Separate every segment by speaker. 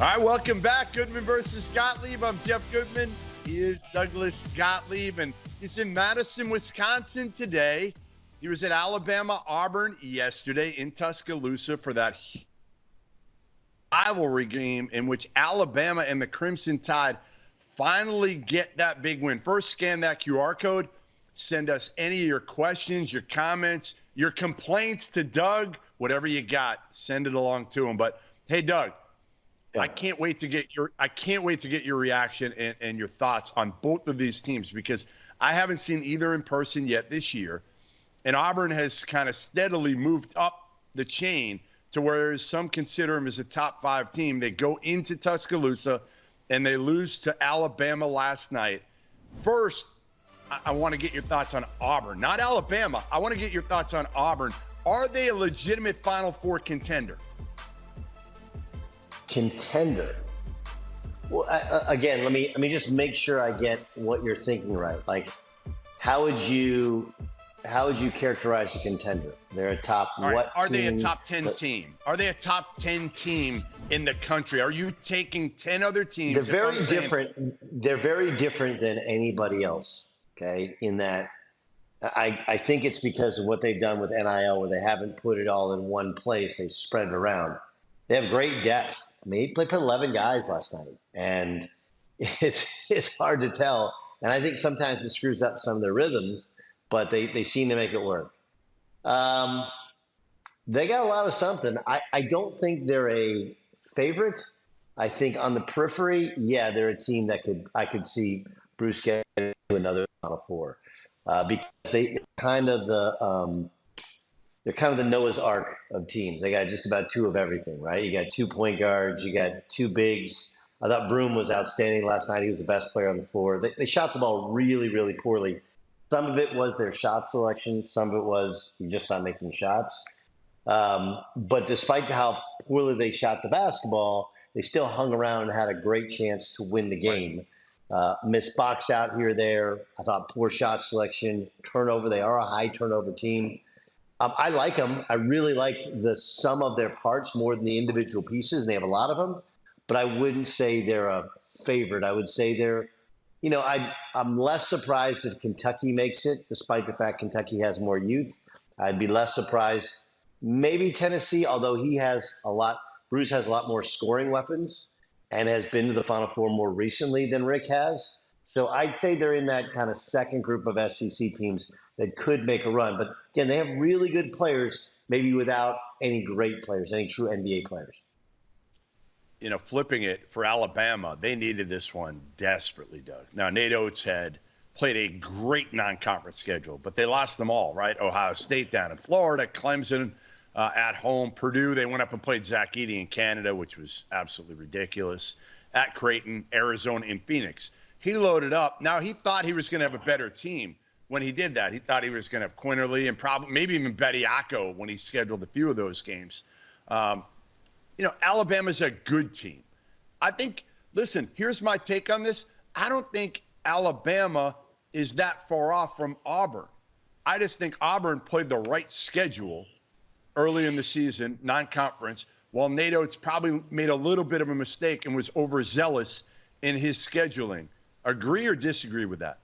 Speaker 1: All right, welcome back. Goodman versus Gottlieb. I'm Jeff Goodman. He is Douglas Gottlieb, and he's in Madison, Wisconsin today. He was at Alabama, Auburn yesterday in Tuscaloosa for that rivalry game in which Alabama and the Crimson Tide finally get that big win. First, scan that QR code. Send us any of your questions, your comments, your complaints to Doug, whatever you got. Send it along to him. But hey, Doug, I can't wait to get your reaction and your thoughts on both of these teams, because I haven't seen either in person yet this year. And Auburn has kind of steadily moved up the chain to where some consider them as a top 5 team. They go into Tuscaloosa and they lose to Alabama last night. First, I want to get your thoughts on Auburn, not Alabama. I want to get your thoughts on Auburn. Are they a legitimate Final Four contender?
Speaker 2: Contender. Well, again, let me just make sure I get what you're thinking right. Like, how would you characterize a contender? They're a top what?
Speaker 1: Are they a top 10 team? Are they a top 10 team in the country? Are you taking 10 other teams?
Speaker 2: They're very different. They're very different than anybody else. Okay, in that I think it's because of what they've done with NIL, where they haven't put it all in one place. They spread it around. They have great depth. I mean, they put 11 guys last night, and it's hard to tell. And I think sometimes it screws up some of their rhythms, but they seem to make it work. They got a lot of something. I don't think they're a favorite. I think on the periphery, yeah, they're a team that I could see Bruce getting to another Final Four, because they're kind of the Noah's Ark of teams. They got just about 2 of everything, right? You got 2 point guards, you got 2 bigs. I thought Broom was outstanding last night. He was the best player on the floor. They shot the ball really, really poorly. Some of it was their shot selection. Some of it was you're just not making shots. But despite how poorly they shot the basketball, they still hung around and had a great chance to win the game. Missed box out here or there. I thought poor shot selection, turnover. They are a high turnover team. I like them. I really like the sum of their parts more than the individual pieces. They have a lot of them, but I wouldn't say they're a favorite. I would say they're, I'm less surprised if Kentucky makes it, despite the fact Kentucky has more youth. I'd be less surprised. Maybe Tennessee, although Bruce has a lot more scoring weapons and has been to the Final Four more recently than Rick has. So I'd say they're in that kind of second group of SEC teams that could make a run. But again, they have really good players, maybe without any great players, any true NBA players.
Speaker 1: Flipping it for Alabama, they needed this one desperately, Doug. Now, Nate Oates had played a great non-conference schedule, but they lost them all, right? Ohio State down in Florida, Clemson at home, Purdue. They went up and played Zach Edey in Canada, which was absolutely ridiculous. At Creighton, Arizona, and Phoenix. He loaded up. Now, he thought he was going to have a better team when he did that. He thought he was going to have Quinterly and probably maybe even Bediako when he scheduled a few of those games. Alabama's a good team. I think, listen, here's my take on this. I don't think Alabama is that far off from Auburn. I just think Auburn played the right schedule early in the season, non-conference, while Nate Oates probably made a little bit of a mistake and was overzealous in his scheduling. Agree or disagree with that?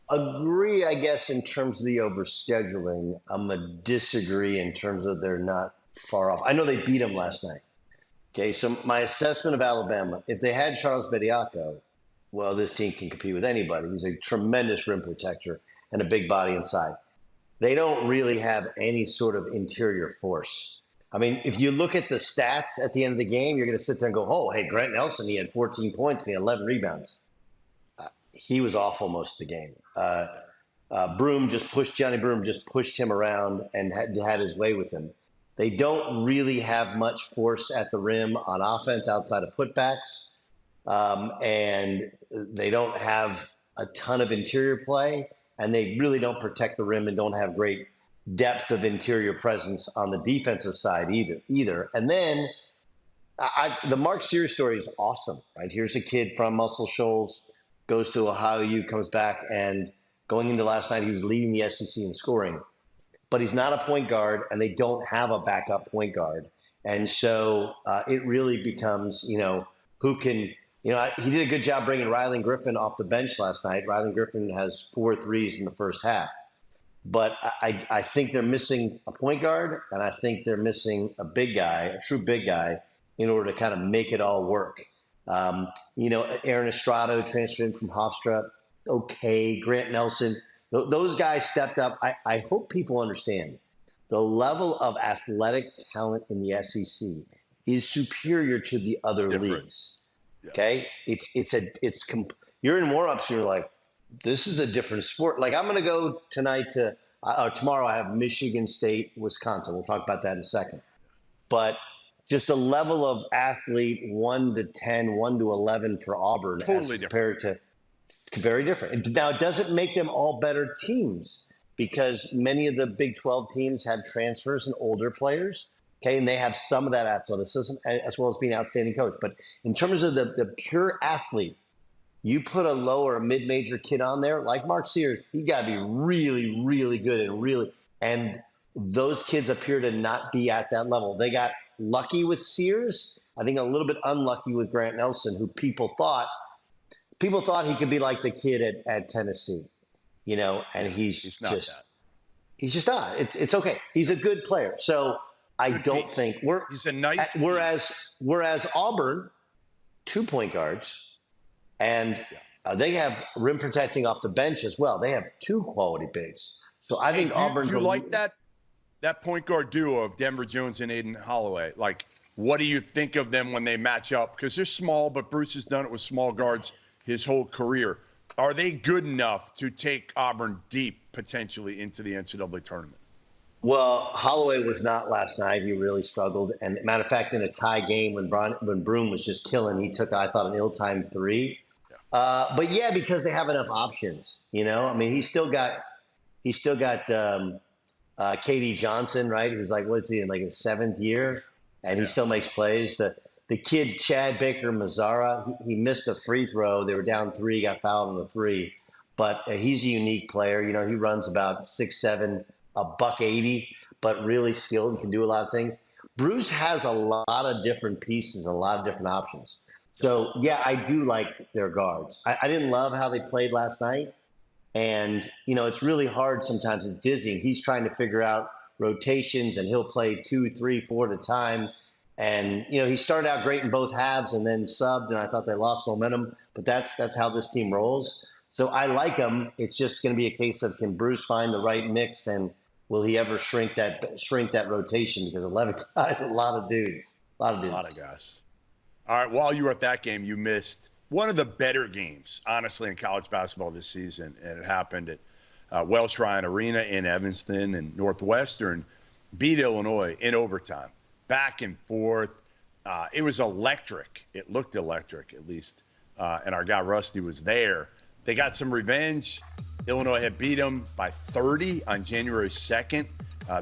Speaker 2: Agree, I guess, in terms of the overscheduling. I'm a disagree in terms of they're not far off. I know they beat them last night. Okay, so my assessment of Alabama, if they had Charles Bediako, well, this team can compete with anybody. He's a tremendous rim protector and a big body inside. They don't really have any sort of interior force. I mean, if you look at the stats at the end of the game, you're going to sit there and go, oh, hey, Grant Nelson, he had 14 points and he had 11 rebounds. He was awful most of the game. Johnny Broom just pushed him around and had his way with him. They don't really have much force at the rim on offense outside of putbacks. And they don't have a ton of interior play, and they really don't protect the rim and don't have great depth of interior presence on the defensive side either. And then the Mark Sears story is awesome, right? Here's a kid from Muscle Shoals, goes to Ohio U, comes back, and going into last night, he was leading the SEC in scoring. But he's not a point guard, and they don't have a backup point guard. And so it really becomes, who can, he did a good job bringing Rylan Griffin off the bench last night. Rylan Griffin has 4 threes in the first half. But I think they're missing a point guard, and I think they're missing a big guy, a true big guy, in order to kind of make it all work. Aaron Estrada transferred in from Hofstra. Okay, Grant Nelson. Those guys stepped up. I hope people understand the level of athletic talent in the SEC is superior to the other leagues. Yes. Okay, you're in warm-ups and you're like, this is a different sport. Like, I'm going to go tonight tomorrow I have Michigan State, Wisconsin. We'll talk about that in a second. But just the level of athlete 1 to 10, 1 to 11 for Auburn
Speaker 1: totally
Speaker 2: compared to very different. Now, it doesn't make them all better teams because many of the Big 12 teams have transfers and older players. Okay, and they have some of that athleticism as well as being an outstanding coach. But in terms of the pure athlete, you put a low or a mid-major kid on there, like Mark Sears, he got to be really, really good and those kids appear to not be at that level. They got lucky with Sears. I think a little bit unlucky with Grant Nelson, who people thought he could be like the kid at Tennessee, and he's just not that. He's just not. It's okay. He's a good player. So I don't think
Speaker 1: he's a nice.
Speaker 2: Whereas Auburn, 2 point guards. And they have rim protecting off the bench as well. They have 2 quality bigs. So I think Auburn.
Speaker 1: Do you like that point guard duo of Denver Jones and Aiden Holloway? Like, what do you think of them when they match up? Because they're small, but Bruce has done it with small guards his whole career. Are they good enough to take Auburn deep potentially into the NCAA tournament?
Speaker 2: Well, Holloway was not last night. He really struggled. And matter of fact, in a tie game when Broome was just killing, he took, I thought, an ill-timed 3. But yeah, because they have enough options, I mean, he's still got KD Johnson, right? Who's like, what's he in, like his 7th year, and he still makes plays. The kid Chad Baker Mazzara, he missed a free throw. They were down 3, got fouled on the 3, but he's a unique player. He runs about 6'7", $180, but really skilled and can do a lot of things. Bruce has a lot of different pieces, a lot of different options. So, yeah, I do like their guards. I didn't love how they played last night. And, it's really hard sometimes. It's dizzying. He's trying to figure out rotations, and he'll play 2, 3, 4 at a time. And, he started out great in both halves and then subbed, and I thought they lost momentum. But that's how this team rolls. So I like him. It's just going to be a case of, can Bruce find the right mix, and will he ever shrink that rotation? Because 11 guys, a lot of dudes. A lot of
Speaker 1: guys. All right, while you were at that game, you missed one of the better games, honestly, in college basketball this season, and it happened at Welsh Ryan Arena in Evanston, and Northwestern beat Illinois in overtime, back and forth. It was electric. It looked electric, at least, and our guy Rusty was there. They got some revenge. Illinois had beat them by 30 on January 2nd.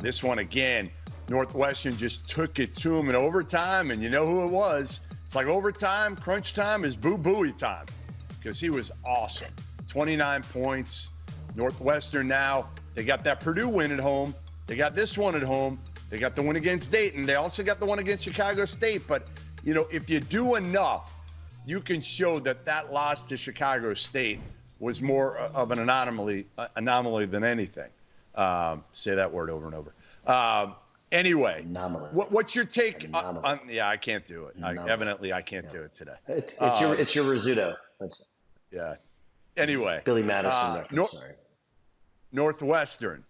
Speaker 1: This one, again, Northwestern just took it to them in overtime, and you know who it was. It's like overtime, crunch time is Boo Buie time, because he was awesome. 29 points. Northwestern now, they got that Purdue win at home. They got this one at home. They got the win against Dayton. They also got the one against Chicago State. But, if you do enough, you can show that loss to Chicago State was more of an anomaly than anything. Say that word over and over. Anyway, what's your take on? Yeah, I can't do it. Evidently, I can't do it today.
Speaker 2: It's your Rizzuto.
Speaker 1: Yeah. Anyway,
Speaker 2: Billy Madison. Sorry.
Speaker 1: Northwestern,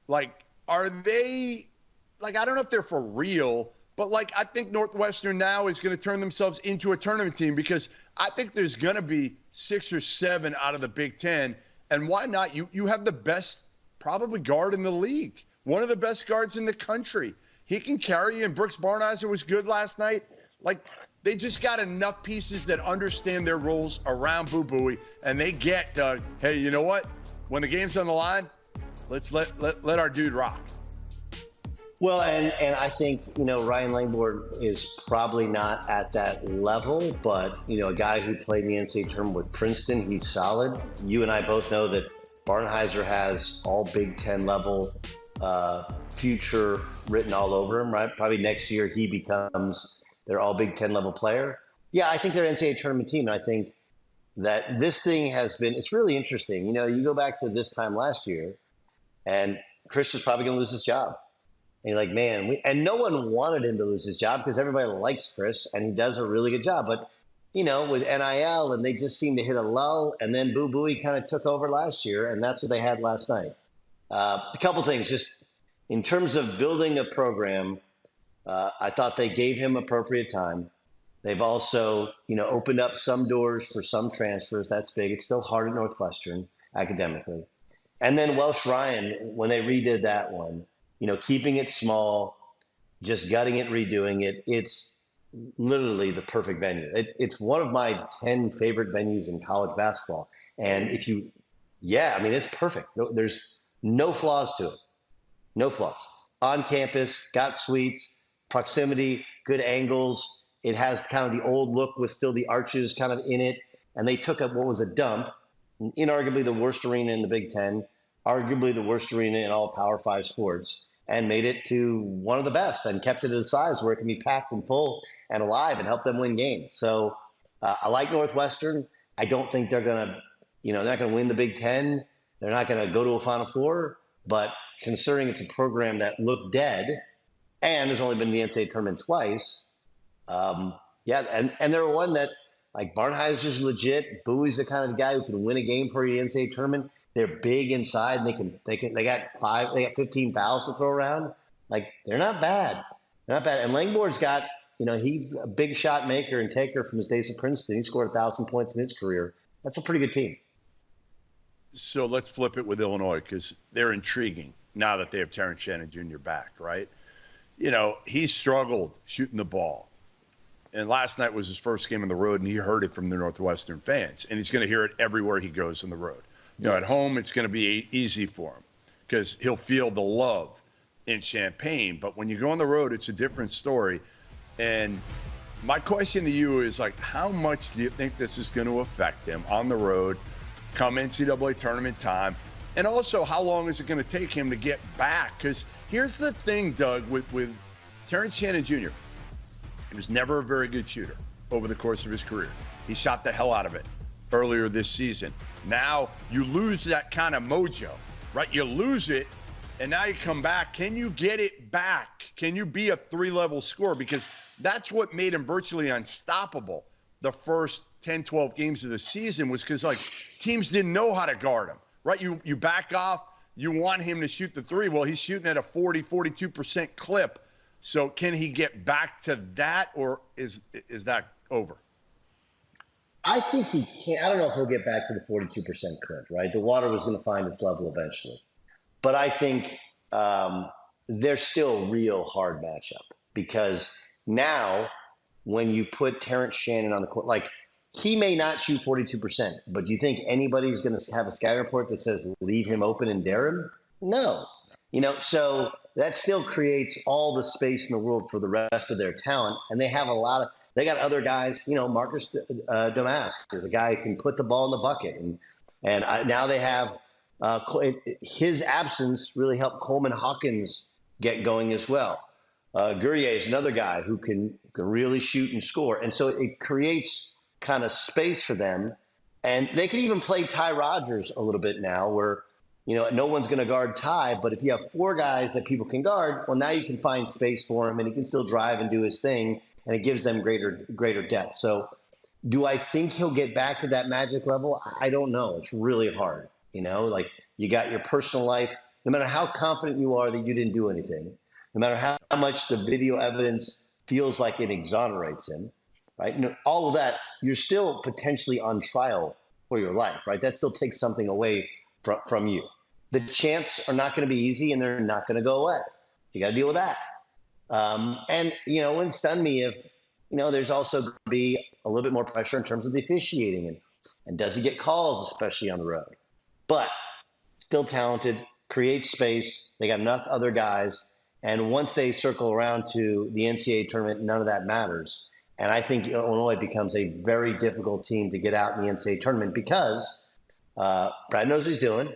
Speaker 1: are they? I don't know if they're for real, but I think Northwestern now is going to turn themselves into a tournament team, because I think there's going to be 6 or 7 out of the Big Ten, and why not? You have the best probably guard in the league. One of the best guards in the country. He can carry you, and Brooks Barnhizer was good last night. They just got enough pieces that understand their roles around Boo Buie, and they get, hey, you know what? When the game's on the line, let's let our dude rock.
Speaker 2: Well, and I think, Ryan Langborg is probably not at that level, but, a guy who played in the NCAA tournament with Princeton, he's solid. You and I both know that Barnhizer has all Big Ten level future written all over him, right? Probably next year he becomes their all Big Ten level player. Yeah, I think they're an NCAA tournament team. And I think that this thing has been, it's really interesting. You know, you go back to this time last year and Chris was probably going to lose his job. And you're like, man, and no one wanted him to lose his job because everybody likes Chris and he does a really good job. But, you know, with NIL and they just seem to hit a lull, and then Boo Buie kind of took over last year, and that's what they had last night. A couple things, just in terms of building a program, I thought they gave him appropriate time. They've also, you know, opened up some doors for some transfers. That's big. It's still hard at Northwestern academically. And then Welsh Ryan, when they redid that one, you know, keeping it small, just gutting it, redoing it, it's literally the perfect venue. It's one of my 10 favorite venues in college basketball. And if you, yeah, I mean, it's perfect. There's no flaws to it. No flaws. On campus, got suites, proximity, good angles. It has kind of the old look with still the arches kind of in it. And they took up what was a dump, inarguably the worst arena in the Big Ten, arguably the worst arena in all Power 5 sports, and made it to one of the best and kept it at a size where it can be packed and full and alive and help them win games. So I like Northwestern. I don't think they're going to, you know, they're not going to win the Big Ten. They're not going to go to a Final Four. But considering it's a program that looked dead and has only been in the NCAA tournament twice, yeah, and they're one that, like, Barnheiser's legit. Bowie's the kind of guy who can win a game for you in the NCAA tournament. They're big inside, and they got 15 fouls to throw around. Like, they're not bad. They're not bad. And Langborg's got, you know, he's a big shot maker and taker from his days at Princeton. He scored 1,000 points in his career. That's a pretty good team.
Speaker 1: So let's flip it with Illinois, because they're intriguing now that they have Terrence Shannon Jr. back, right? You know, he struggled shooting the ball. And last night was his first game on the road, and he heard it from the Northwestern fans. And he's going to hear it everywhere he goes on the road. You know, at home, it's going to be easy for him because he'll feel the love in Champaign. But when you go on the road, it's a different story. And my question to you is, like, how much do you think this is going to affect him on the road come NCAA tournament time? And also, how long is it going to take him to get back? Because here's the thing, Doug, with Terrence Shannon Jr., he was never a very good shooter over the course of his career. He shot the hell out of it earlier this season. Now you lose that kind of mojo, right? You lose it, and now you come back. Can you get it back? Can you be a 3-level scorer? Because that's what made him virtually unstoppable the first 10, 12 games of the season, was because, like, teams didn't know how to guard him, right? You back off. You want him to shoot the three. Well, he's shooting at a 40, 42% clip. So can he get back to that, or is that over?
Speaker 2: I think he can. I don't know if he'll get back to the 42% clip, right? The water was going to find its level eventually. But I think they're still a real hard matchup, because now when you put Terrence Shannon on the court, like, he may not shoot 42%, but do you think anybody's going to have a scouting report that says leave him open and dare him? No. You know, so that still creates all the space in the world for the rest of their talent. And they have they got other guys, you know, Marcus Domask is a guy who can put the ball in the bucket. And now they have his absence really helped Coleman Hawkins get going as well. Guerrier is another guy who can really shoot and score. And so it creates kind of space for them. And they can even play Ty Rodgers a little bit now, where, you know, no one's going to guard Ty, but if you have 4 guys that people can guard, well, now you can find space for him, and he can still drive and do his thing, and it gives them greater depth. So do I think he'll get back to that magic level? I don't know. It's really hard. You know, like, you got your personal life. No matter how confident you are that you didn't do anything, no matter how much the video evidence feels like it exonerates him, right? And all of that, you're still potentially on trial for your life, right? That still takes something away from you. The chants are not going to be easy, and they're not going to go away. You got to deal with that. And, you know, it wouldn't stun me if, you know, there's also going to be a little bit more pressure in terms of the officiating, and does he get calls, especially on the road? But still talented, creates space. They got enough other guys. And once they circle around to the NCAA tournament, none of that matters. And I think Illinois becomes a very difficult team to get out in the NCAA tournament, because Brad knows what he's doing.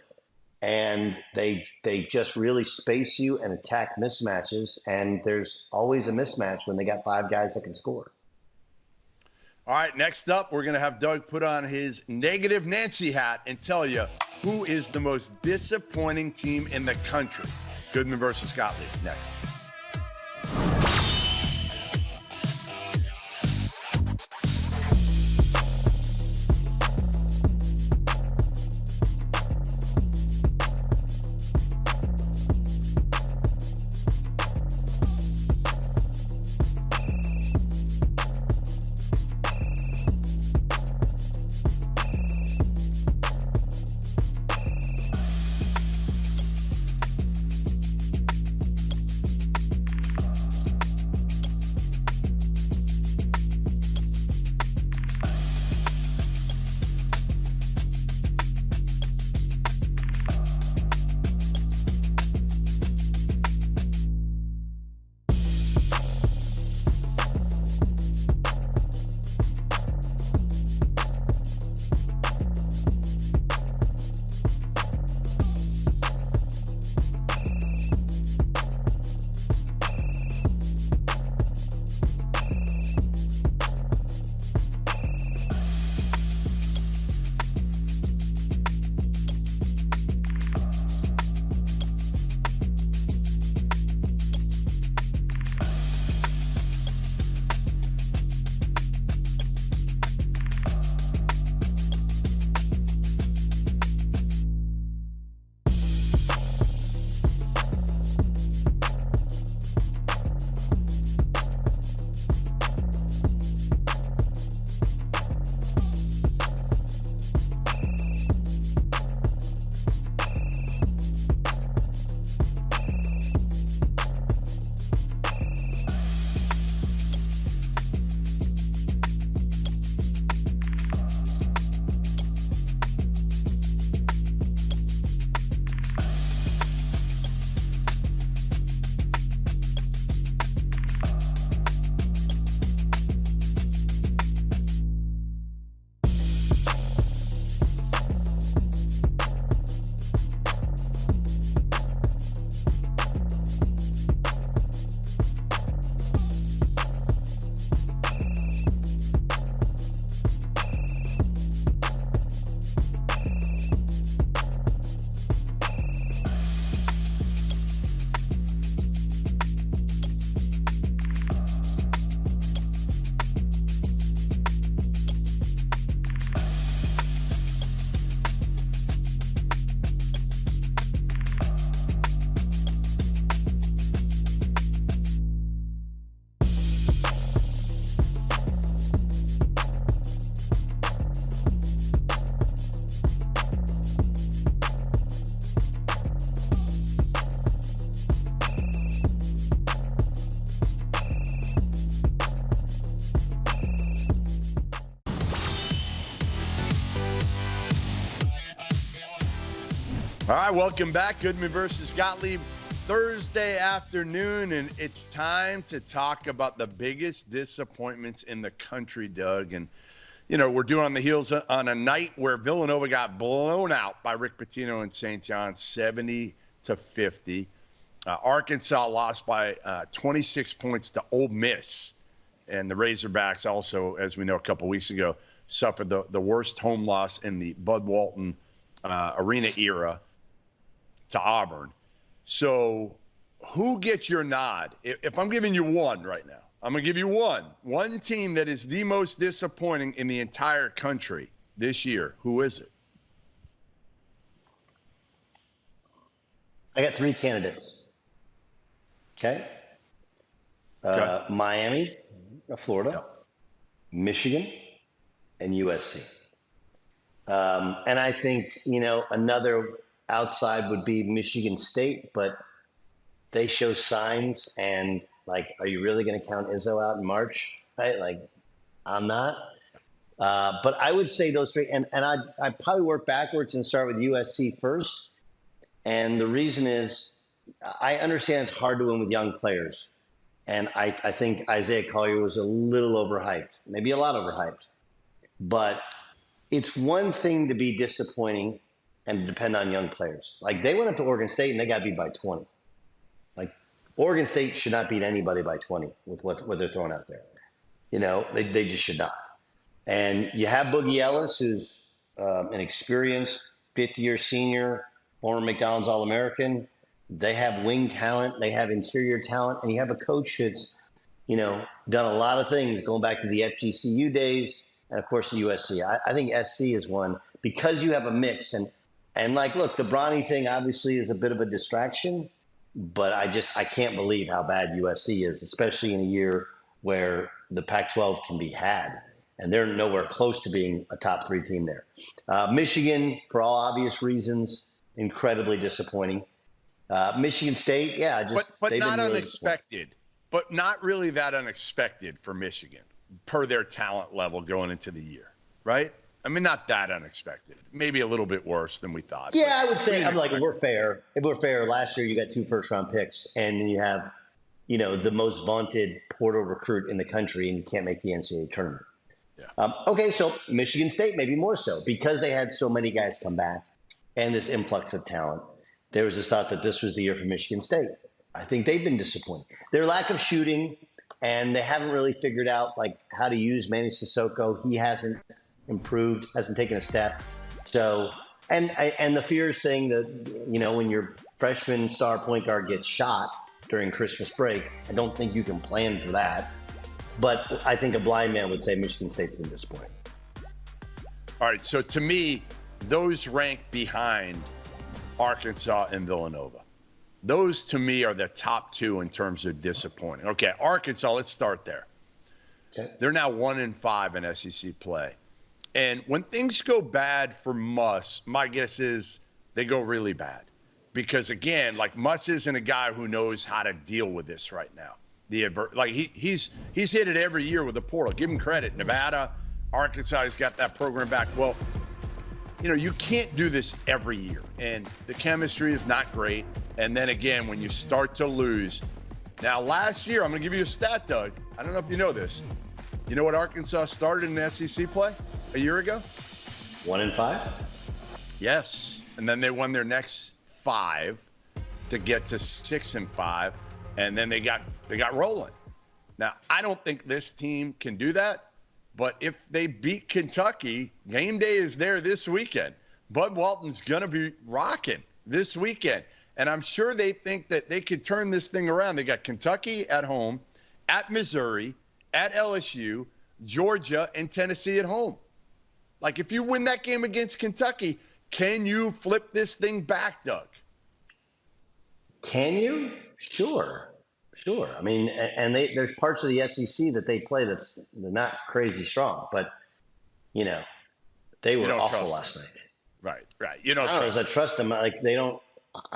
Speaker 2: and they just really space you and attack mismatches. And there's always a mismatch when they got 5 guys that can score.
Speaker 1: All right, next up, we're going to have Doug put on his negative Nancy hat and tell you who is the most disappointing team in the country. Goodman versus Gottlieb next. All right, welcome back. Goodman versus Gottlieb, Thursday afternoon, and it's time to talk about the biggest disappointments in the country, Doug. And, you know, we're doing on the heels on a night where Villanova got blown out by Rick Pitino and St. John's 70-50. Arkansas lost by 26 points to Ole Miss. And the Razorbacks also, as we know, a couple weeks ago, suffered the worst home loss in the Bud Walton Arena era to Auburn. So who gets your nod? If I'm giving you one right now, I'm going to give you one team that is the most disappointing in the entire country this year. Who is it?
Speaker 2: I got 3 candidates. Okay. Miami, Florida, Michigan, and USC. And I think, you know, another outside would be Michigan State, but they show signs, and like, are you really going to count Izzo out in March? Right? Like, I'm not. But I would say those 3, and I'd probably work backwards and start with USC first. And the reason is, I understand it's hard to win with young players. And I think Isaiah Collier was a little overhyped, maybe a lot overhyped. But it's one thing to be disappointing and depend on young players. Like they went up to Oregon State and they got beat by 20. Like Oregon State should not beat anybody by 20 with what they're throwing out there. They just should not. And you have Boogie Ellis, who's an experienced fifth-year senior, former McDonald's All-American. They have wing talent. They have interior talent. And you have a coach that's, done a lot of things going back to the FGCU days and, of course, the USC. I think SC is one because you have a mix. And look, the Bronny thing obviously is a bit of a distraction, but I can't believe how bad USC is, especially in a year where the Pac-12 can be had. And they're nowhere close to being a top 3 team there. Michigan, for all obvious reasons, incredibly disappointing. Michigan State,
Speaker 1: but not really unexpected. But not really that unexpected for Michigan, per their talent level going into the year, right? I mean, not that unexpected. Maybe a little bit worse than we thought.
Speaker 2: Yeah, I would say, if we're fair, last year you got 2 first-round picks, and you have, the most vaunted portal recruit in the country, and you can't make the NCAA tournament. Yeah. Okay, so Michigan State maybe more so because they had so many guys come back and this influx of talent. There was this thought that this was the year for Michigan State. I think they've been disappointed. Their lack of shooting, and they haven't really figured out how to use Manny Sissoko. He hasn't improved, hasn't taken a step. So, and the fears thing that when your freshman star point guard gets shot during Christmas break, I don't think you can plan for that. But I think a blind man would say Michigan State's been disappointing.
Speaker 1: All right, so to me, those rank behind Arkansas and Villanova. Those, to me, are the top 2 in terms of disappointing. Okay, Arkansas, let's start there. Okay. They're now 1-5 in SEC play. And when things go bad for Muss, my guess is they go really bad. Because, again, Muss isn't a guy who knows how to deal with this right now. He's hit it every year with the portal. Give him credit. Nevada, Arkansas has got that program back. Well, you can't do this every year. And the chemistry is not great. And then again, when you start to lose. Now, last year, I'm going to give you a stat, Doug. I don't know if you know this. You know what Arkansas started in SEC play a year ago?
Speaker 2: 1-5?
Speaker 1: Yes. And then they won their next 5 to get to 6-5. And then they got rolling. Now, I don't think this team can do that. But if they beat Kentucky, game day is there this weekend. Bud Walton's going to be rocking this weekend. And I'm sure they think that they could turn this thing around. They got Kentucky at home, at Missouri, at LSU, Georgia, and Tennessee at home. If you win that game against Kentucky, can you flip this thing back, Doug?
Speaker 2: Can you? Sure. I mean, and there's parts of the SEC that they play they're not crazy strong, but they were awful last night.
Speaker 1: Right. You don't
Speaker 2: trust them. I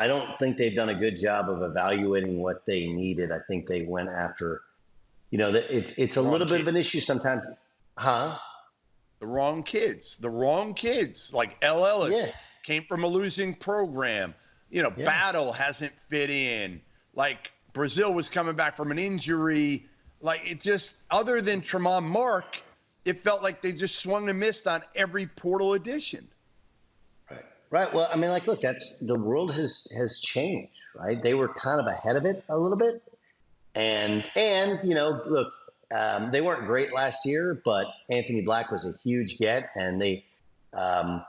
Speaker 2: don't think they've done a good job of evaluating what they needed. I think they went after, it's a little bit of an issue sometimes, huh?
Speaker 1: The wrong kids. Like L. Ellis came from a losing program. Battle hasn't fit in. Brazil was coming back from an injury. It just, other than Tremont Mark, it felt like they just swung and missed on every portal edition.
Speaker 2: Right. Well, I mean, look, the world has changed, right? They were kind of ahead of it a little bit. And look, they weren't great last year, but Anthony Black was a huge get. And they, so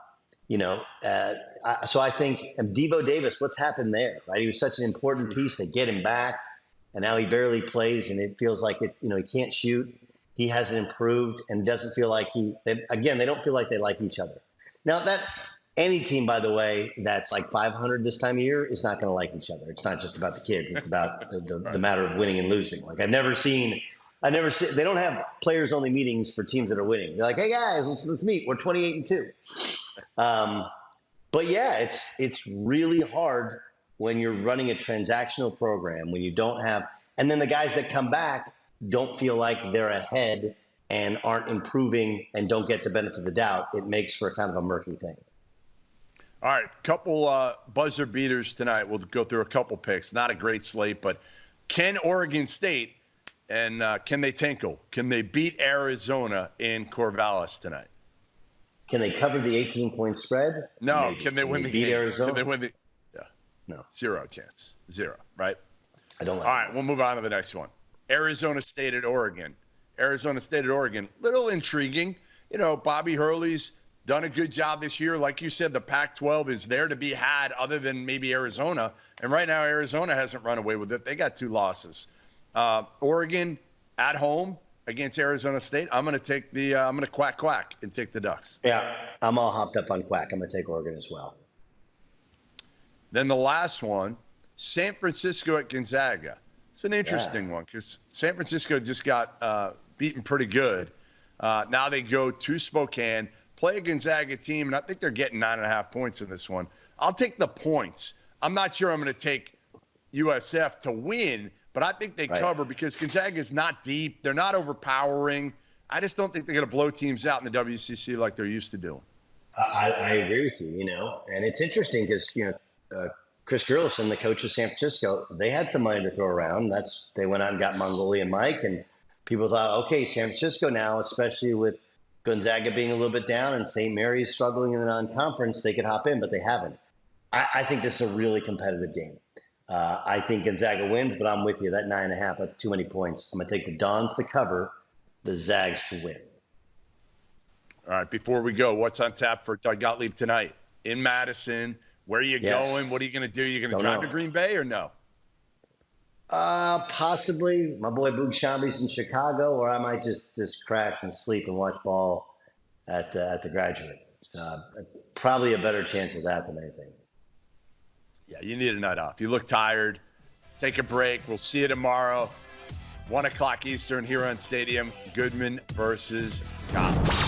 Speaker 2: I think Devo Davis, what's happened there, right? He was such an important piece. They get him back, and now he barely plays, and it feels like he can't shoot. He hasn't improved, and doesn't feel like they don't feel like they like each other. Now any team, by the way, that's 500 this time of year is not going to like each other. It's not just about the kids. It's about the matter of winning and losing. I've never seen, they don't have players only meetings for teams that are winning. They're like, hey guys, let's meet. We're 28-2. But yeah, it's really hard when you're running a transactional program, when you don't have, and then the guys that come back don't feel like they're ahead and aren't improving and don't get the benefit of the doubt. It makes for kind of a murky thing.
Speaker 1: All right, couple buzzer beaters tonight. We'll go through a couple picks. Not a great slate, but can Oregon State and can they tinkle? Can they beat Arizona in Corvallis tonight?
Speaker 2: Can they cover the 18-point spread?
Speaker 1: No.
Speaker 2: Maybe.
Speaker 1: Can they win the
Speaker 2: beat
Speaker 1: game?
Speaker 2: Arizona?
Speaker 1: Can they win the? Yeah.
Speaker 2: No.
Speaker 1: Zero chance. Zero. Right.
Speaker 2: I don't like
Speaker 1: All right. We'll move on to the next one. Arizona State at Oregon. Arizona State at Oregon. Little intriguing. Bobby Hurley's done a good job this year. Like you said, the Pac-12 is there to be had other than maybe Arizona. And right now, Arizona hasn't run away with it. They got 2 losses. Oregon at home against Arizona State. I'm going to quack and take the Ducks.
Speaker 2: Yeah, I'm all hopped up on quack. I'm going to take Oregon as well.
Speaker 1: Then the last one, San Francisco at Gonzaga. It's an interesting one because San Francisco just got beaten pretty good. Now they go to Spokane, play a Gonzaga team, and I think they're getting 9.5 points in this one. I'll take the points. I'm not sure I'm going to take USF to win, but I think they cover because Gonzaga is not deep. They're not overpowering. I just don't think they're going to blow teams out in the WCC like they're used to doing.
Speaker 2: I agree with you, and it's interesting because, Chris Gerlison, the coach of San Francisco, they had some money to throw around. They went out and got Mongolian Mike, and people thought, okay, San Francisco now, especially with Gonzaga being a little bit down and St. Mary's struggling in the non-conference, they could hop in, but they haven't. I think this is a really competitive game. I think Gonzaga wins, but I'm with you. That 9.5, that's too many points. I'm going to take the Dons to cover, the Zags to win.
Speaker 1: All right, before we go, what's on tap for Gottlieb tonight? In Madison, where are you going? What are you going to do? You going to drive to Green Bay or no?
Speaker 2: Possibly. My boy Boog Shambi's in Chicago, or I might just crash and sleep and watch ball at the Graduate. Probably a better chance of that than anything.
Speaker 1: Yeah, you need a night off. You look tired. Take a break. We'll see you tomorrow, 1 o'clock Eastern here on Stadium. Goodman versus Gottlieb.